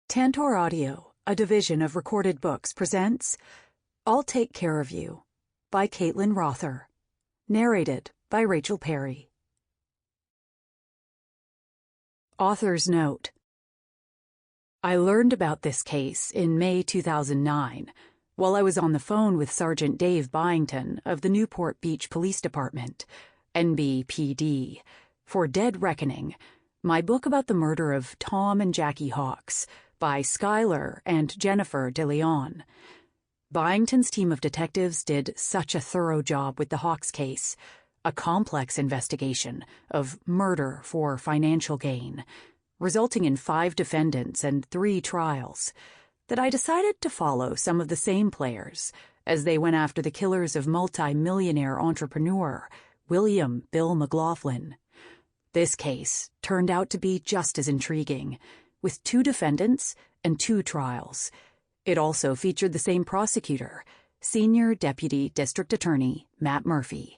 Tantor Audio, a division of Recorded Books, presents I'll Take Care of You by Caitlin Rother. Narrated by Rachel Perry. Author's Note: I learned about this case in May 2009 while I was on the phone with Sergeant Dave Byington of the Newport Beach Police Department, NBPD, for Dead Reckoning, my book about the murder of Tom and Jackie Hawks by Skylar and Jennifer DeLeon. Byington's team of detectives did such a thorough job with the Hawks case, a complex investigation of murder for financial gain, resulting in 5 defendants and 3 trials, that I decided to follow some of the same players as they went after the killers of multi-millionaire entrepreneur William Bill McLaughlin. This case turned out to be just as intriguing, with 2 defendants and 2 trials. It also featured the same prosecutor, Senior Deputy District Attorney Matt Murphy,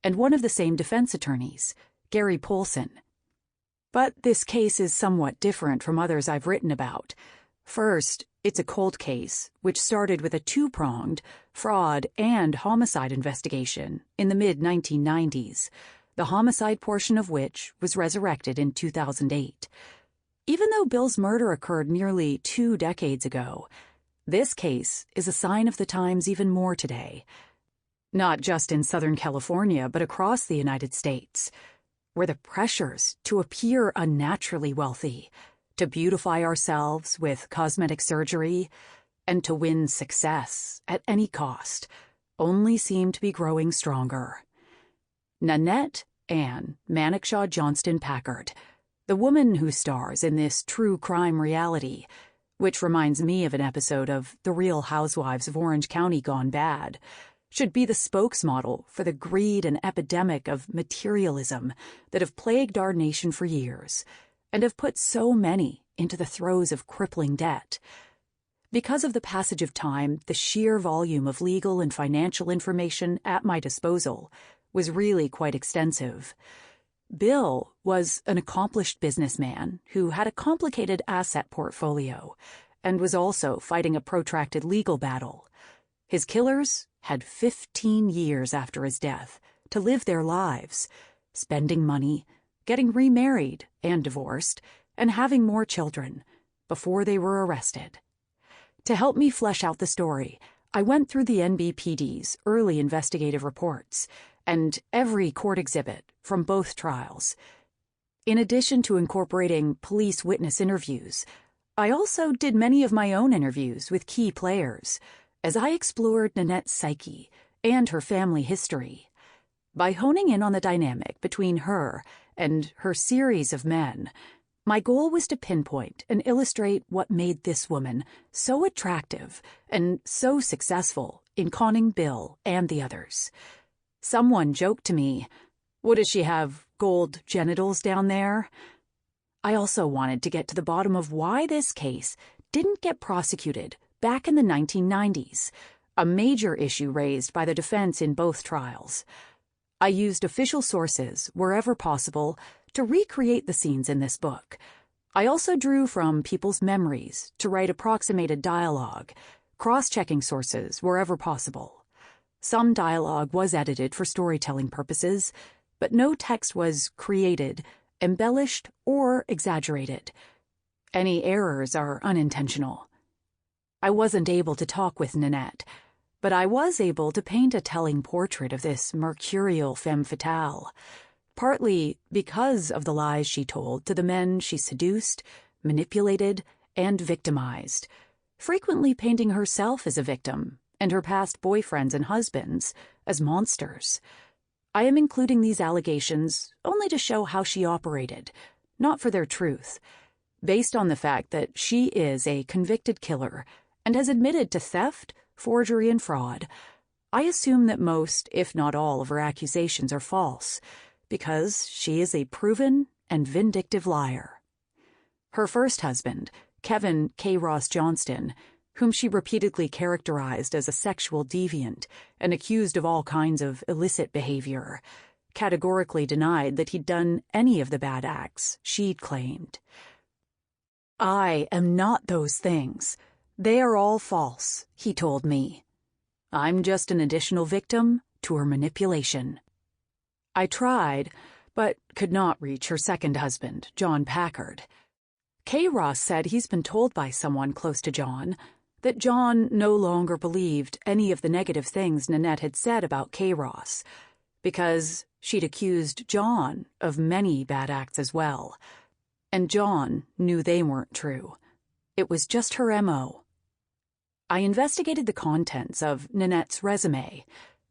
and one of the same defense attorneys, Gary Polson. But this case is somewhat different from others I've written about. First, it's a cold case, which started with a 2-pronged fraud and homicide investigation in the mid-1990s, the homicide portion of which was resurrected in 2008. Even though Bill's murder occurred nearly 2 decades ago, this case is a sign of the times even more today. Not just in Southern California, but across the United States, where the pressures to appear unnaturally wealthy, to beautify ourselves with cosmetic surgery, and to win success at any cost only seem to be growing stronger. Nanette Johnston Packard, the woman who stars in this true crime reality, which reminds me of an episode of The Real Housewives of Orange County Gone Bad, should be the spokesmodel for the greed and epidemic of materialism that have plagued our nation for years and have put so many into the throes of crippling debt. Because of the passage of time, the sheer volume of legal and financial information at my disposal was really quite extensive. Bill was an accomplished businessman who had a complicated asset portfolio and was also fighting a protracted legal battle. His killers had 15 years after his death to live their lives, spending money, getting remarried and divorced, and having more children before they were arrested. To help me flesh out the story, I went through the NBPD's early investigative reports and every court exhibit from both trials. In addition to incorporating police witness interviews, I also did many of my own interviews with key players as I explored Nanette's psyche and her family history. By honing in on the dynamic between her and her series of men, my goal was to pinpoint and illustrate what made this woman so attractive and so successful in conning Bill and the others. Someone joked to me, "What does she have, gold genitals down there?" I also wanted to get to the bottom of why this case didn't get prosecuted back in the 1990s, a major issue raised by the defense in both trials. I used official sources wherever possible to recreate the scenes in this book. I also drew from people's memories to write approximated dialogue, cross-checking sources wherever possible. Some dialogue was edited for storytelling purposes, but no text was created, embellished, or exaggerated. Any errors are unintentional. I wasn't able to talk with Nanette, but I was able to paint a telling portrait of this mercurial femme fatale, partly because of the lies she told to the men she seduced, manipulated, and victimized, frequently painting herself as a victim and her past boyfriends and husbands as monsters. I am including these allegations only to show how she operated, not for their truth. Based on the fact that she is a convicted killer and has admitted to theft, forgery, and fraud, I assume that most, if not all, of her accusations are false, because she is a proven and vindictive liar. Her first husband, Kevin K. Ross Johnston, whom she repeatedly characterized as a sexual deviant and accused of all kinds of illicit behavior, categorically denied that he'd done any of the bad acts she'd claimed. I am not those things. They are all false, he told me. I'm just an additional victim to her manipulation. I tried, but could not reach her second husband, John Packard. Kay Ross said he's been told by someone close to John that John no longer believed any of the negative things Nanette had said about Kay Ross, because she'd accused John of many bad acts as well. And John knew they weren't true. It was just her M.O. I investigated the contents of Nanette's resume,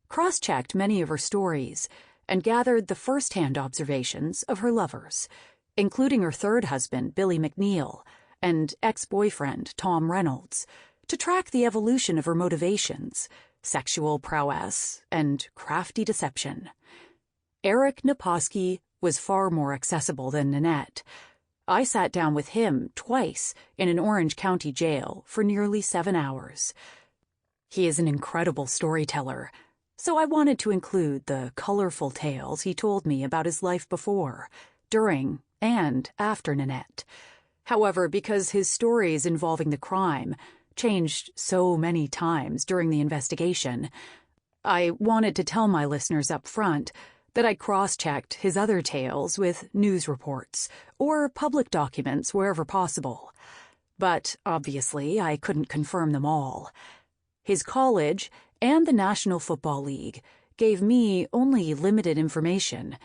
cross-checked many of her stories, and gathered the first-hand observations of her lovers, including her third husband, Billy McNeil, and ex-boyfriend, Tom Reynolds, to track the evolution of her motivations, sexual prowess, and crafty deception. Eric Naposki was far more accessible than Nanette. I sat down with him twice in an Orange County jail for nearly 7 hours. He is an incredible storyteller, so I wanted to include the colorful tales he told me about his life before, during, and after Nanette. However, because his stories involving the crime changed so many times during the investigation, I wanted to tell my listeners up front that I cross-checked his other tales with news reports or public documents wherever possible. But obviously, I couldn't confirm them all. His college and the National Football League gave me only limited information.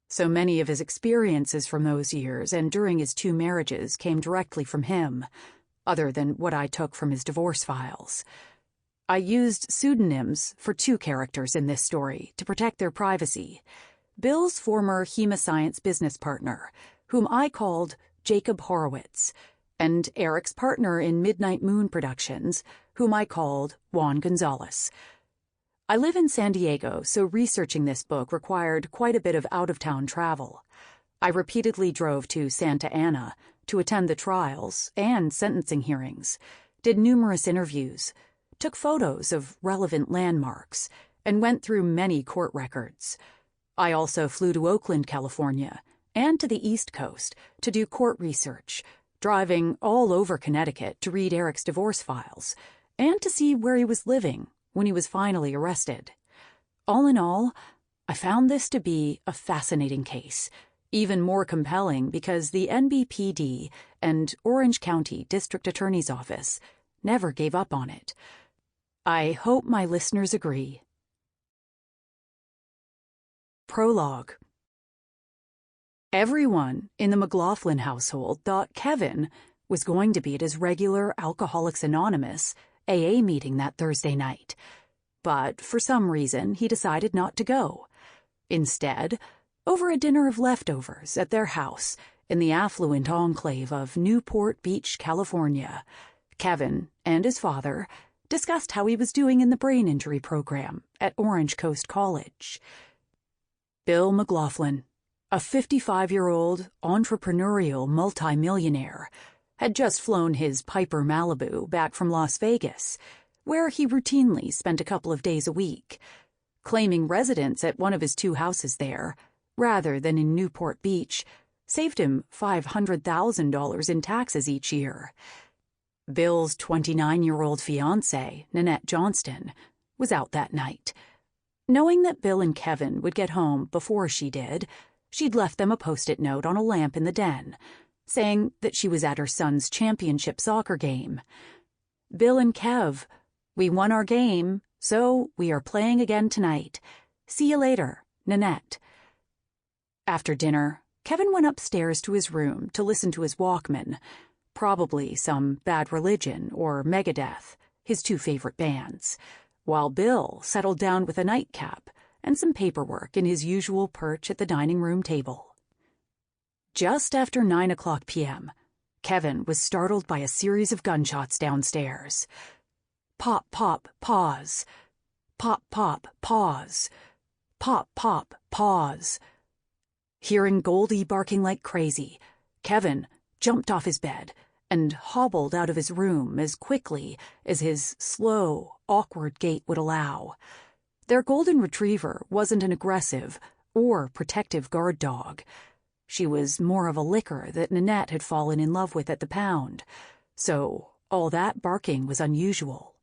So many of his experiences from those years and during his 2 marriages came directly from him, other than what I took from his divorce files. I used pseudonyms for 2 characters in this story to protect their privacy. Bill's former Hemascience business partner, whom I called Jacob Horowitz, and Eric's partner in Midnight Moon Productions, whom I called Juan Gonzalez. I live in San Diego, so researching this book required quite a bit of out-of-town travel. I repeatedly drove to Santa Ana to attend the trials and sentencing hearings, did numerous interviews, took photos of relevant landmarks, and went through many court records. I also flew to Oakland, California, and to the East Coast to do court research, driving all over Connecticut to read Eric's divorce files, and to see where he was living when he was finally arrested. All in all, I found this to be a fascinating case, even more compelling because the NBPD and Orange County District Attorney's Office never gave up on it. I hope my listeners agree. Prologue. Everyone in the McLaughlin household thought Kevin was going to be at his regular Alcoholics Anonymous AA meeting that Thursday night, but for some reason he decided not to go. Instead, over a dinner of leftovers at their house in the affluent enclave of Newport Beach, California, Kevin and his father discussed how he was doing in the brain injury program at Orange Coast College. Bill McLaughlin, a 55-year-old entrepreneurial multimillionaire, had just flown his Piper Malibu back from Las Vegas, where he routinely spent a couple of days a week, claiming residence at one of his 2 houses there, rather than in Newport Beach, saved him $500,000 in taxes each year. Bill's 29-year-old fiance, Nanette Johnston, was out that night. Knowing that Bill and Kevin would get home before she did, she'd left them a Post-it note on a lamp in the den, saying that she was at her son's championship soccer game. Bill and Kev, we won our game, so we are playing again tonight. See you later, Nanette. After dinner, Kevin went upstairs to his room to listen to his Walkman, probably some Bad Religion or Megadeth, his 2 favorite bands, while Bill settled down with a nightcap and some paperwork in his usual perch at the dining room table. Just after 9:00 p.m., Kevin was startled by a series of gunshots downstairs. Pop, pop, pause. Pop, pop, pause. Pop, pop, pause. Hearing Goldie barking like crazy, Kevin jumped off his bed and hobbled out of his room as quickly as his slow, awkward gait would allow. Their golden retriever wasn't an aggressive or protective guard dog. She was more of a licker that Nanette had fallen in love with at the pound, so all that barking was unusual.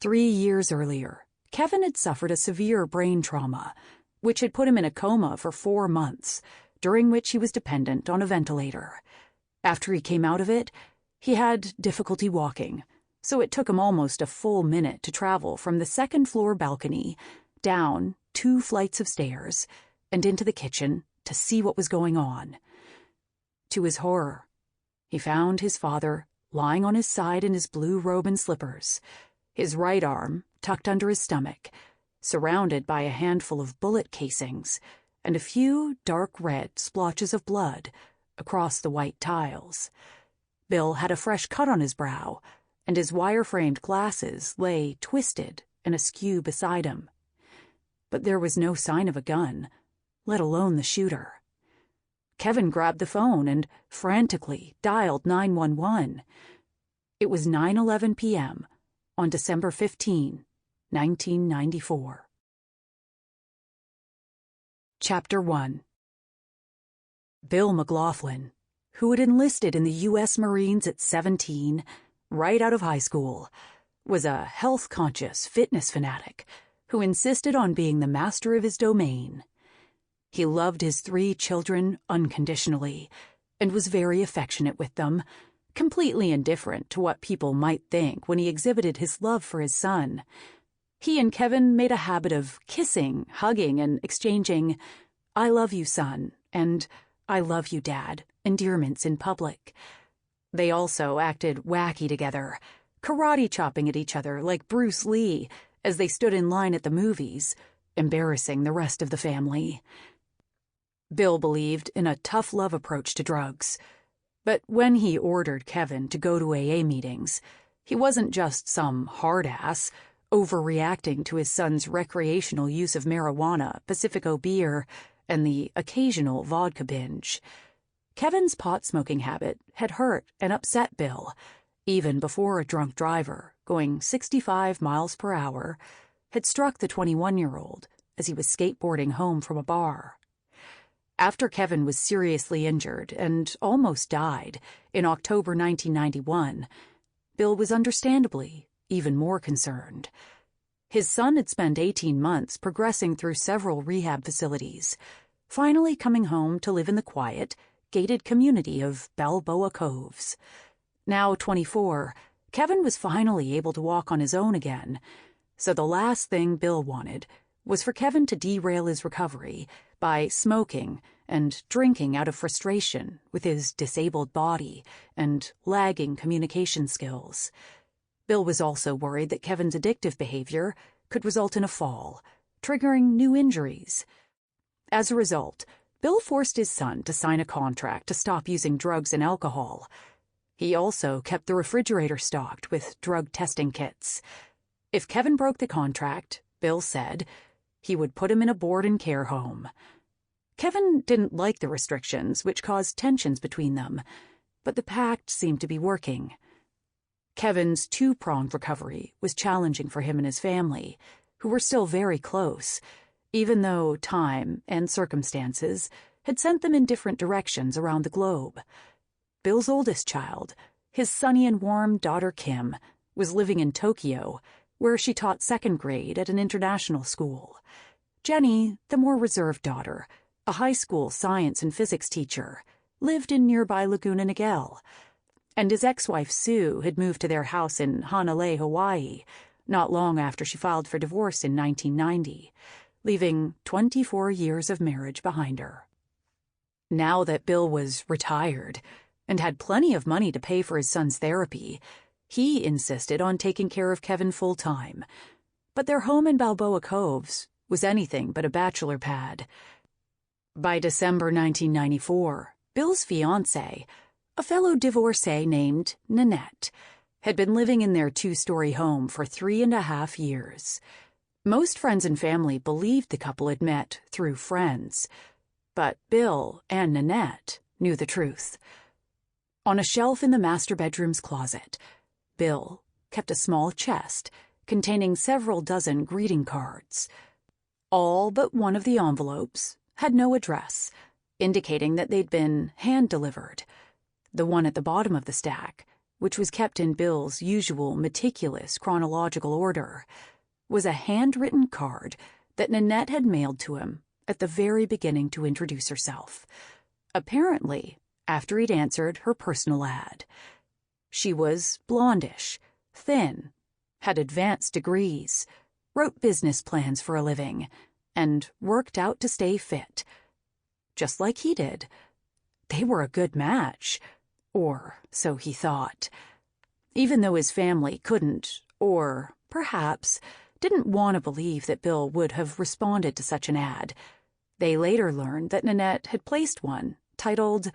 3 years earlier, Kevin had suffered a severe brain trauma, which had put him in a coma for 4 months, during which he was dependent on a ventilator. After he came out of it, he had difficulty walking, so it took him almost a full minute to travel from the second-floor balcony, down 2 flights of stairs, and into the kitchen to see what was going on. To his horror, he found his father lying on his side in his blue robe and slippers, his right arm tucked under his stomach, surrounded by a handful of bullet casings and a few dark red splotches of blood across the white tiles. Bill had a fresh cut on his brow, and his wire-framed glasses lay twisted and askew beside him. But there was no sign of a gun, let alone the shooter. Kevin grabbed the phone and frantically dialed 911. It was 9:11 p.m. on December 15, 1994. Chapter 1. Bill McLaughlin, who had enlisted in the U.S. Marines at 17, right out of high school, was a health-conscious fitness fanatic who insisted on being the master of his domain. He loved his 3 children unconditionally and was very affectionate with them, completely indifferent to what people might think when he exhibited his love for his son. He and Kevin made a habit of kissing, hugging, and exchanging "I love you, son," and "I love you, Dad" endearments in public. They also acted wacky together, karate chopping at each other like Bruce Lee as they stood in line at the movies, embarrassing the rest of the family. Bill believed in a tough love approach to drugs, but when he ordered Kevin to go to AA meetings, he wasn't just some hard-ass overreacting to his son's recreational use of marijuana, Pacifico beer, and the occasional vodka binge. Kevin's pot-smoking habit had hurt and upset Bill, even before a drunk driver, going 65 miles per hour, had struck the 21-year-old as he was skateboarding home from a bar. After Kevin was seriously injured and almost died in October 1991, Bill was understandably even more concerned. His son had spent 18 months progressing through several rehab facilities, finally coming home to live in the quiet, gated community of Balboa Coves. Now 24, Kevin was finally able to walk on his own again, so the last thing Bill wanted was for Kevin to derail his recovery by smoking and drinking out of frustration with his disabled body and lagging communication skills. Bill was also worried that Kevin's addictive behavior could result in a fall, triggering new injuries. As a result, Bill forced his son to sign a contract to stop using drugs and alcohol. He also kept the refrigerator stocked with drug testing kits. If Kevin broke the contract, Bill said, he would put him in a board and care home. Kevin didn't like the restrictions, which caused tensions between them, but the pact seemed to be working. Kevin's 2-pronged recovery was challenging for him and his family, who were still very close, even though time and circumstances had sent them in different directions around the globe. Bill's oldest child, his sunny and warm daughter Kim, was living in Tokyo, where she taught 2nd grade at an international school. Jenny, the more reserved daughter, a high school science and physics teacher, lived in nearby Laguna Niguel, and his ex-wife Sue had moved to their house in Hanalei, Hawaii, not long after she filed for divorce in 1990, leaving 24 years of marriage behind her. Now that Bill was retired and had plenty of money to pay for his son's therapy, he insisted on taking care of Kevin full-time. But their home in Balboa Coves was anything but a bachelor pad. By December 1994, Bill's fiance, a fellow divorcee named Nanette, had been living in their 2-story home for 3.5 years. Most friends and family believed the couple had met through friends, but Bill and Nanette knew the truth. On a shelf in the master bedroom's closet, Bill kept a small chest containing several dozen greeting cards. All but one of the envelopes had no address. indicating that they'd been hand-delivered. The one at the bottom of the stack, which was kept in Bill's usual meticulous chronological order, was a handwritten card that Nanette had mailed to him at the very beginning to introduce herself, apparently after he'd answered her personal ad. She was blondish, thin, had advanced degrees, wrote business plans for a living, and worked out to stay fit. Just like he did. They were a good match, or so he thought. Even though his family couldn't, or perhaps didn't want to believe that Bill would have responded to such an ad, they later learned that Nanette had placed one titled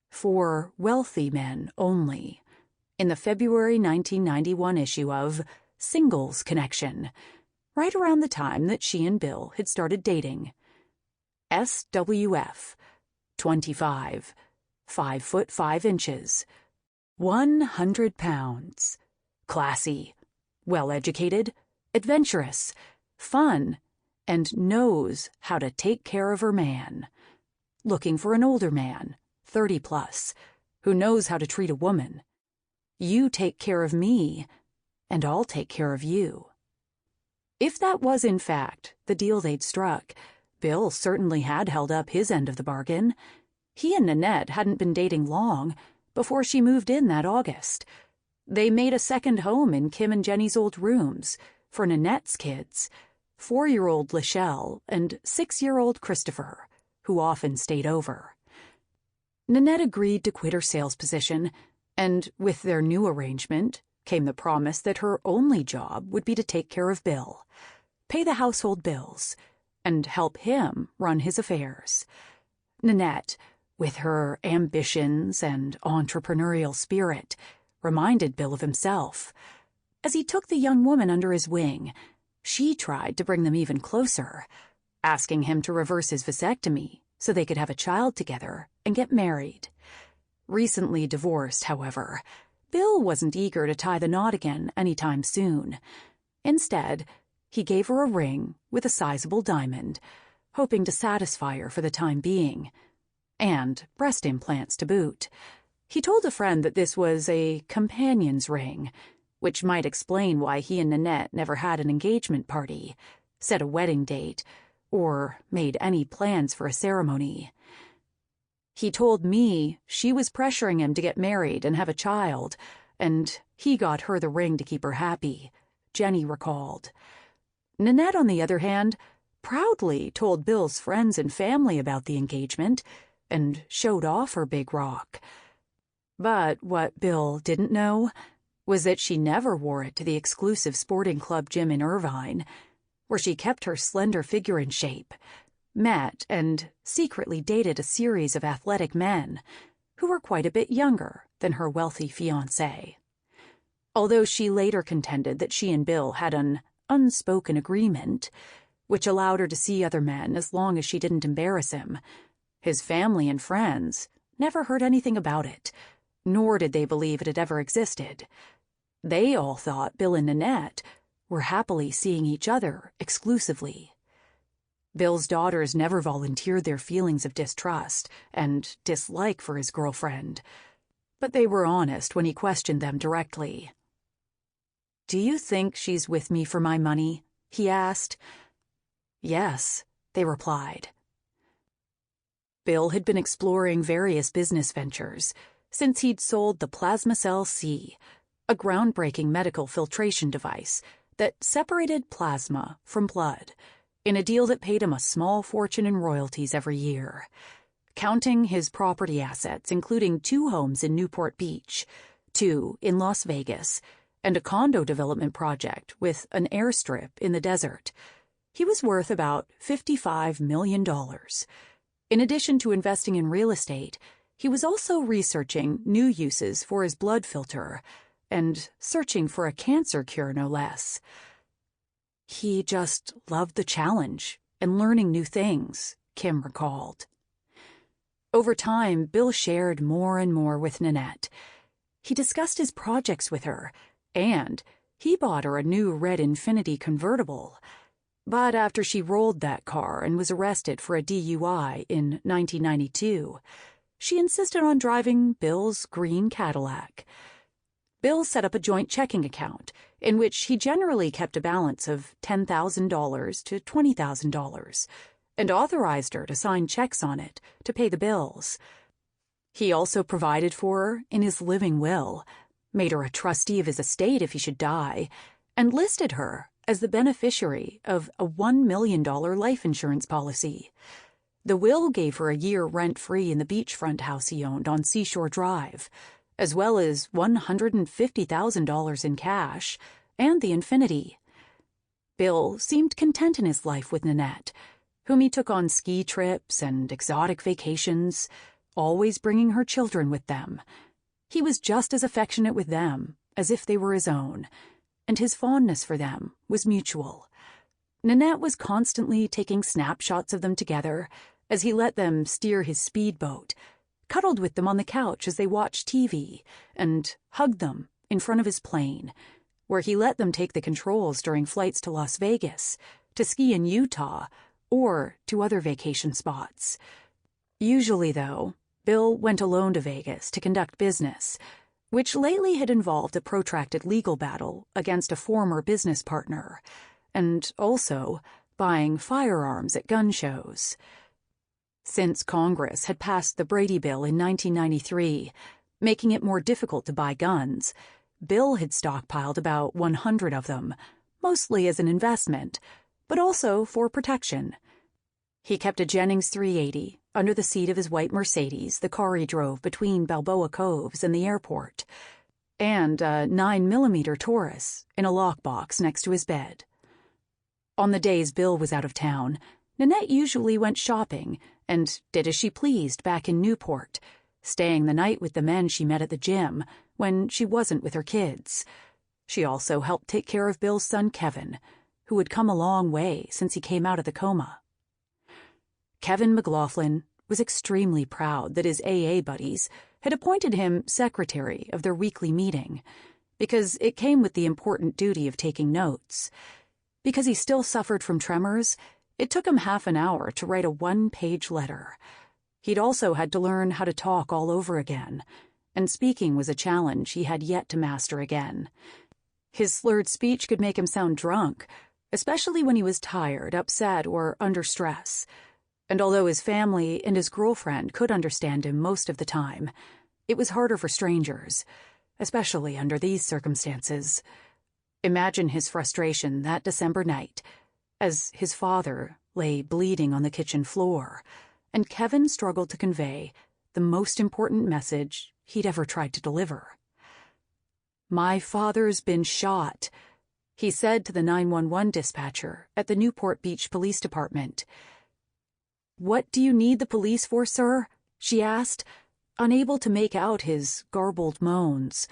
"For Wealthy Men Only" in the February 1991 issue of Singles Connection, right around the time that she and Bill had started dating. SWF, 25, 5 foot 5 inches, 100 pounds, classy, well-educated, adventurous, fun, and knows how to take care of her man. Looking for an older man, 30 plus, who knows how to treat a woman. You take care of me, and I'll take care of you. If that was, in fact, the deal they'd struck, Bill certainly had held up his end of the bargain. He and Nanette hadn't been dating long before she moved in that August. They made a second home in Kim and Jenny's old rooms for Nanette's kids, 4-year-old Lachelle and 6-year-old Christopher, who often stayed over. Nanette agreed to quit her sales position, and with their new arrangement came the promise that her only job would be to take care of Bill, pay the household bills, and help him run his affairs. Nanette, with her ambitions and entrepreneurial spirit, reminded Bill of himself. As he took the young woman under his wing, she tried to bring them even closer, asking him to reverse his vasectomy so they could have a child together and get married. Recently divorced, however, Bill wasn't eager to tie the knot again anytime soon. Instead, he gave her a ring with a sizable diamond, hoping to satisfy her for the time being, and breast implants to boot. He told a friend that this was a companion's ring, which might explain why he and Nanette never had an engagement party, set a wedding date, or made any plans for a ceremony. He told me she was pressuring him to get married and have a child, and he got her the ring to keep her happy, Jenny recalled. Nanette, on the other hand, proudly told Bill's friends and family about the engagement and showed off her big rock. But what Bill didn't know was that she never wore it to the exclusive sporting club gym in Irvine, where she kept her slender figure in shape, met and secretly dated a series of athletic men who were quite a bit younger than her wealthy fiance. Although she later contended that she and Bill had an unspoken agreement, which allowed her to see other men as long as she didn't embarrass him, his family and friends never heard anything about it, nor did they believe it had ever existed. They all thought Bill and Nanette were happily seeing each other exclusively. Bill's daughters never volunteered their feelings of distrust and dislike for his girlfriend, but they were honest when he questioned them directly. "Do you think she's with me for my money?" he asked. "Yes," they replied. Bill had been exploring various business ventures since he'd sold the Plasmacell C, a groundbreaking medical filtration device that separated plasma from blood, in a deal that paid him a small fortune in royalties every year. Counting his property assets, including 2 homes in Newport Beach, 2 in Las Vegas, and a condo development project with an airstrip in the desert, he was worth about $55 million. In addition to investing in real estate, he was also researching new uses for his blood filter and searching for a cancer cure, no less. He just loved the challenge and learning new things, Kim recalled. Over time, Bill shared more and more with Nanette. He discussed his projects with her, and he bought her a new red Infiniti convertible. But after she rolled that car and was arrested for a DUI in 1992, she insisted on driving Bill's green Cadillac. Bill set up a joint checking account in which he generally kept a balance of $10,000 to $20,000 and authorized her to sign checks on it to pay the bills. He also provided for her in his living will, made her a trustee of his estate if he should die, and listed her as the beneficiary of a $1 million life insurance policy. The will gave her a year rent-free in the beachfront house he owned on Seashore Drive, as well as $150,000 in cash and the Infinity. Bill seemed content in his life with Nanette, whom he took on ski trips and exotic vacations, always bringing her children with them. He was just as affectionate with them as if they were his own, and his fondness for them was mutual. Nanette was constantly taking snapshots of them together as he let them steer his speedboat, cuddled with them on the couch as they watched TV, and hugged them in front of his plane, where he let them take the controls during flights to Las Vegas, to ski in Utah, or to other vacation spots. Usually, though, Bill went alone to Vegas to conduct business, which lately had involved a protracted legal battle against a former business partner, and also buying firearms at gun shows. Since Congress had passed the Brady Bill in 1993, making it more difficult to buy guns, Bill had stockpiled about 100 of them, mostly as an investment, but also for protection. He kept a Jennings .380 under the seat of his white Mercedes, the car he drove between Balboa Coves and the airport, and a 9mm Taurus in a lockbox next to his bed. On the days Bill was out of town, Nanette usually went shopping and did as she pleased back in Newport, staying the night with the men she met at the gym when she wasn't with her kids. She also helped take care of Bill's son Kevin, who had come a long way since he came out of the coma. Kevin McLaughlin was extremely proud that his AA buddies had appointed him secretary of their weekly meeting, because it came with the important duty of taking notes. Because he still suffered from tremors, it took him half an hour to write a 1-page letter. He'd also had to learn how to talk all over again, and speaking was a challenge he had yet to master again. His slurred speech could make him sound drunk, especially when he was tired, upset, or under stress. And although his family and his girlfriend could understand him most of the time, it was harder for strangers, especially under these circumstances. Imagine his frustration that December night, as his father lay bleeding on the kitchen floor, and Kevin struggled to convey the most important message he'd ever tried to deliver. "My father's been shot," he said to the 911 dispatcher at the Newport Beach Police Department. "What do you need the police for, sir?" she asked, unable to make out his garbled moans.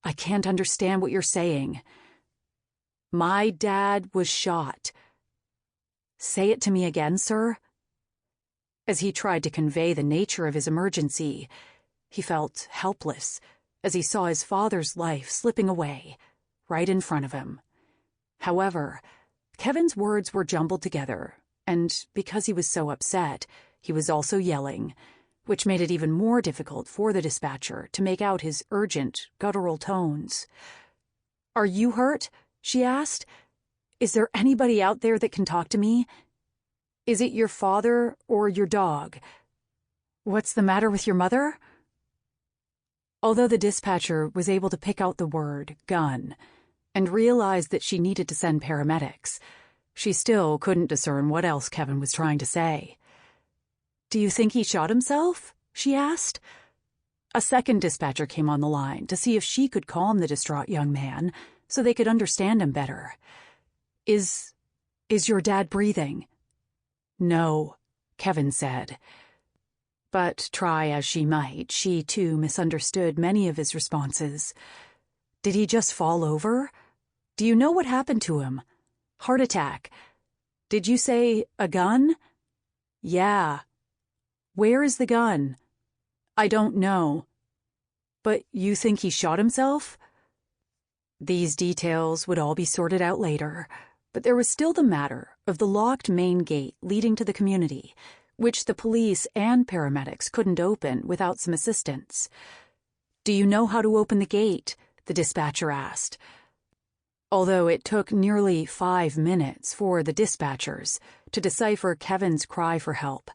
"I can't understand what you're saying." "My dad was shot." "Say it to me again, sir." As he tried to convey the nature of his emergency, he felt helpless as he saw his father's life slipping away right in front of him. However, Kevin's words were jumbled together, and because he was so upset, he was also yelling, which made it even more difficult for the dispatcher to make out his urgent, guttural tones. "Are you hurt?" she asked. "Is there anybody out there that can talk to me? Is it your father or your dog? What's the matter with your mother?" Although the dispatcher was able to pick out the word gun and realized that she needed to send paramedics, she still couldn't discern what else Kevin was trying to say. "Do you think he shot himself?" she asked. A second dispatcher came on the line to see if she could calm the distraught young man so they could understand him better. Is your dad breathing?" "No," Kevin said. But try as she might, she too misunderstood many of his responses. "Did he just fall over? Do you know what happened to him? Heart attack. Did you say a gun?" "Yeah." "Where is the gun?" "I don't know." "But you think he shot himself?" These details would all be sorted out later, But there was still the matter of the locked main gate leading to the community, which the police and paramedics couldn't open without some assistance. "Do you know how to open the gate?" the dispatcher asked. Although it took nearly 5 minutes for the dispatchers to decipher Kevin's cry for help,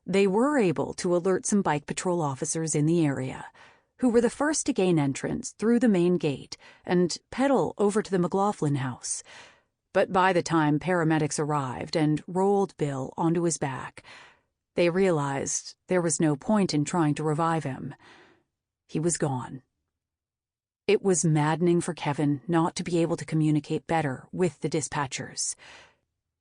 they were able to alert some bike patrol officers in the area, who were the first to gain entrance through the main gate and pedal over to the McLaughlin house. But by the time paramedics arrived and rolled Bill onto his back, they realized there was no point in trying to revive him. He was gone. It was maddening for Kevin not to be able to communicate better with the dispatchers.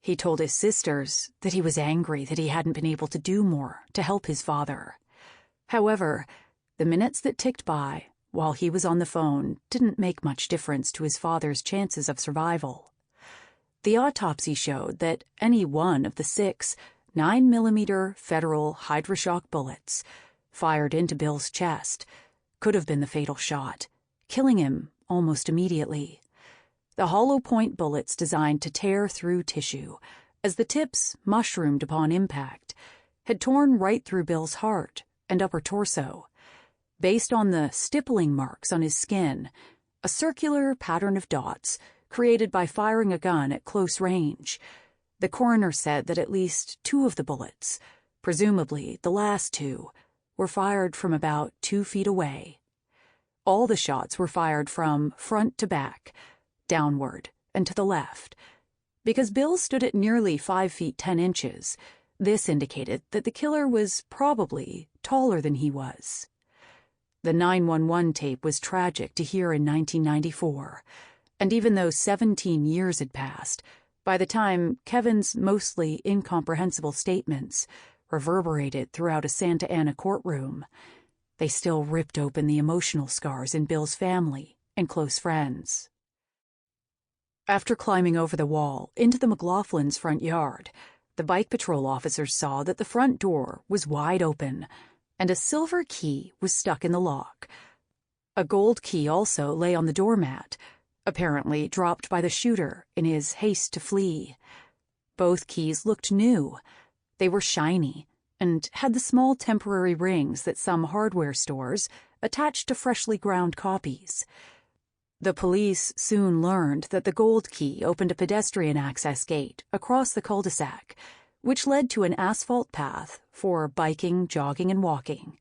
He told his sisters that he was angry that he hadn't been able to do more to help his father. However, the minutes that ticked by while he was on the phone didn't make much difference to his father's chances of survival. The autopsy showed that any one of the 6 9mm Federal Hydroshock bullets fired into Bill's chest could have been the fatal shot, killing him almost immediately. The hollow point bullets designed to tear through tissue, as the tips mushroomed upon impact, had torn right through Bill's heart and upper torso. Based on the stippling marks on his skin, a circular pattern of dots created by firing a gun at close range, the coroner said that at least 2 of the bullets, presumably the last 2, were fired from about 2 feet away. All the shots were fired from front to back, downward and to the left. Because Bill stood at nearly 5 feet 10 inches, this indicated that the killer was probably taller than he was. The 911 tape was tragic to hear in 1994, and even though 17 years had passed, by the time Kevin's mostly incomprehensible statements reverberated throughout a Santa Ana courtroom, they still ripped open the emotional scars in Bill's family and close friends. After climbing over the wall into the McLaughlin's front yard, the bike patrol officers saw that the front door was wide open, and a silver key was stuck in the lock. A gold key also lay on the doormat, apparently dropped by the shooter in his haste to flee. Both keys looked new. They were shiny and had the small temporary rings that some hardware stores attached to freshly ground copies. The police soon learned that the gold key opened a pedestrian access gate across the cul-de-sac, which led to an asphalt path for biking, jogging, and walking.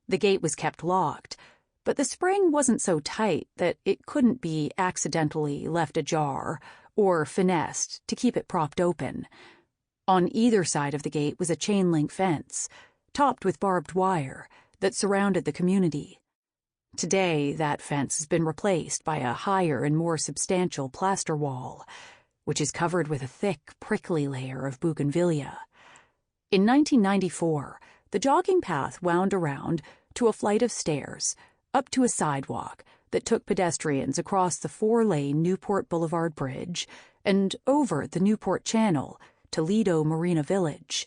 The gate was kept locked, but the spring wasn't so tight that it couldn't be accidentally left ajar or finessed to keep it propped open. On either side of the gate was a chain-link fence, topped with barbed wire, that surrounded the community. Today, that fence has been replaced by a higher and more substantial plaster wall, which is covered with a thick, prickly layer of bougainvillea. In 1994, the jogging path wound around to a flight of stairs, up to a sidewalk that took pedestrians across the 4-lane Newport Boulevard Bridge and over the Newport Channel to Lido Marina Village.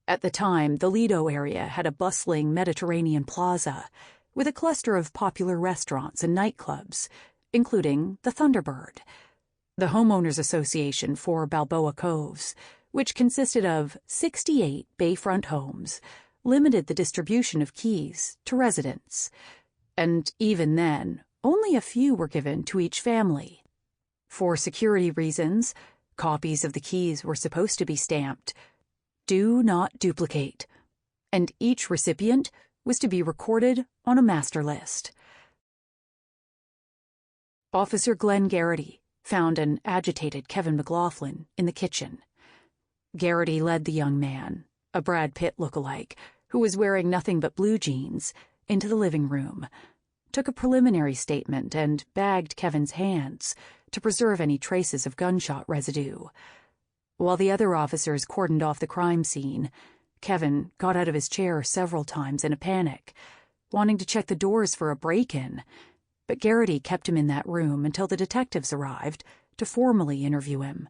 At the time, the Lido area had a bustling Mediterranean plaza with a cluster of popular restaurants and nightclubs, including the Thunderbird. The Homeowners Association for Balboa Coves, which consisted of 68 bayfront homes, limited the distribution of keys to residents. And even then, only a few were given to each family. For security reasons, copies of the keys were supposed to be stamped, "Do not duplicate," and each recipient was to be recorded on a master list. Officer Glenn Garrity found an agitated Kevin McLaughlin in the kitchen. Garrity led the young man, a Brad Pitt lookalike, who was wearing nothing but blue jeans, into the living room, took a preliminary statement, and bagged Kevin's hands to preserve any traces of gunshot residue. While the other officers cordoned off the crime scene, Kevin got out of his chair several times in a panic, wanting to check the doors for a break-in, but Garrity kept him in that room until the detectives arrived to formally interview him.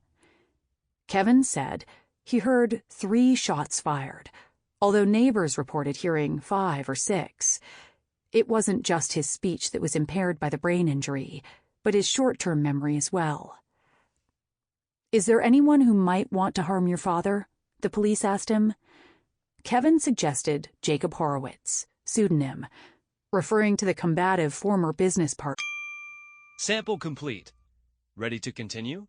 Kevin said he heard 3 shots fired, although neighbors reported hearing 5 or 6. It wasn't just his speech that was impaired by the brain injury, but his short-term memory as well. Is there anyone who might want to harm your father? The police asked him. Kevin suggested Jacob Horowitz, pseudonym, referring to the combative former business partner. Sample complete. Ready to continue?